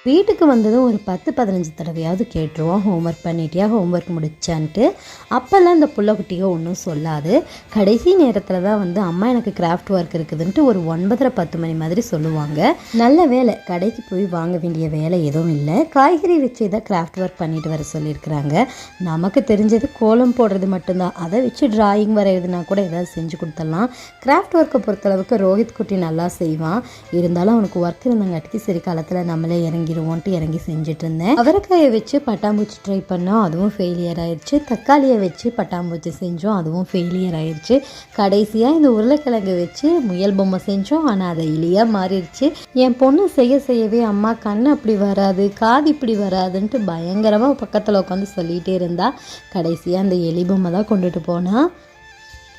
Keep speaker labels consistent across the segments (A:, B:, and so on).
A: வீட்டுக்கு வந்ததும் ஒரு 10-15 தடவையாவது கேட்டுருவோம், ஹோம்ஒர்க் பண்ணிட்டியா, ஹோம்ஒர்க் முடிச்சான்ட்டு. அப்போல்லாம் இந்த புள்ளக்குட்டியோ ஒன்றும் சொல்லாது. கடைசி நேரத்தில் தான் வந்து அம்மா எனக்கு கிராஃப்ட் ஒர்க் இருக்குதுன்ட்டு ஒரு 9:30-10 மணி மாதிரி சொல்லுவாங்க. நல்ல வேலை, கடைக்கு போய் வாங்க வேண்டிய வேலை எதுவும் இல்லை. காய்கறி வச்சு தான் கிராஃப்ட் ஒர்க் பண்ணிட்டு வர சொல்லியிருக்கிறாங்க. நமக்கு தெரிஞ்சது கோலம் போடுறது மட்டும்தான். அதை வச்சு டிராயிங் வரைகிறதுனா கூட ஏதாவது செஞ்சு கொடுத்துடலாம். கிராஃப்ட் ஒர்க்கை பொறுத்தளவுக்கு ரோஹித் குட்டி நல்லா செய்வான். இருந்தாலும் அவனுக்கு ஒர்க் இருந்தங்காட்டிக்கு சரி காலத்தில் நம்மளே இறங்கி செஞ்சுட்டு இருந்தேன். அவரைக்காயை வச்சு பட்டாம்பூச்சி ட்ரை பண்ணோம், அதுவும் ஃபெயிலியர் ஆயிடுச்சு. தக்காளியை வச்சு பட்டாம்பூச்சி செஞ்சோம், அதுவும் ஃபெயிலியர் ஆயிடுச்சு. கடைசியாக இந்த உருளைக்கிழங்கு வச்சு முயல் பொம்மை செஞ்சோம், ஆனால் அதை எலியாக மாறிடுச்சு. என் பொண்ணு செய்யவே அம்மா கண் அப்படி வராது, காது இப்படி வராதுன்ட்டு பயங்கரமாக பக்கத்தில் உட்காந்து சொல்லிகிட்டே இருந்தா. கடைசியாக அந்த எலி பொம்மை தான் கொண்டுட்டு போனா.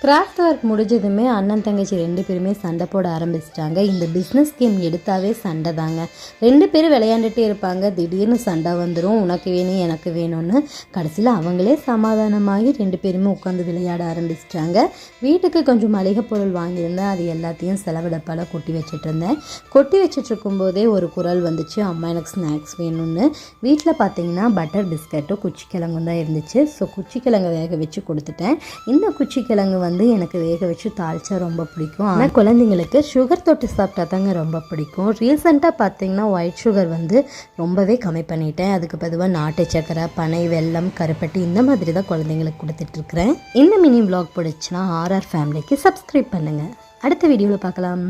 A: கிராஃப்ட் ஒர்க் முடிஞ்சதுமே அண்ணன் தங்கச்சி 2 பேருமே சண்டை போட ஆரம்பிச்சிட்டாங்க. இந்த பிஸ்னஸ் கேம் எடுத்தாவே சண்டை தாங்க. 2 பேரும் விளையாண்டுட்டே இருப்பாங்க. திடீர்னு சண்டை வந்துடும், உனக்கு வேணும் எனக்கு வேணும்னு. கடைசியில் அவங்களே சமாதானமாகி 2 பேருமே உட்காந்து விளையாட ஆரம்பிச்சிட்டாங்க. வீட்டுக்கு கொஞ்சம் மளிகை பொருள் வாங்கியிருந்தேன், அது எல்லாத்தையும் செலவிடப்பால் கொட்டி வச்சுட்டு இருந்தேன். கொட்டி வச்சுட்டு இருக்கும்போதே ஒரு குரல் வந்துச்சு, அம்மா எனக்கு ஸ்நாக்ஸ் வேணும்னு. வீட்டில் பார்த்தீங்கன்னா பட்டர் பிஸ்கட்டும் குச்சிக்கிழங்கும் தான் இருந்துச்சு. ஸோ குச்சிக்கிழங்கு வேக வச்சு கொடுத்துட்டேன். இந்த குச்சிக்கிழங்கு வந்து எனக்கு வேக வச்சு தாளிச்சா ரொம்ப பிடிக்கும். ஆனால் குழந்தைங்களுக்கு சுகர் தொட்டு சாப்பிட்டா தாங்க ரொம்ப பிடிக்கும். ரீசெண்டாக பார்த்தீங்கன்னா ஒயிட் சுகர் வந்து ரொம்பவே கம்மி பண்ணிட்டேன். அதுக்கு பொதுவாக நாட்டு சக்கரை, பனை வெல்லம், கருப்பட்டி இந்த மாதிரி தான் குழந்தைங்களுக்கு கொடுத்துட்ருக்குறேன். இந்த மினி vlog பிடிச்சுன்னா RR ஃபேமிலிக்கு சப்ஸ்கிரைப் பண்ணுங்கள். அடுத்த வீடியோவில் பார்க்கலாம்.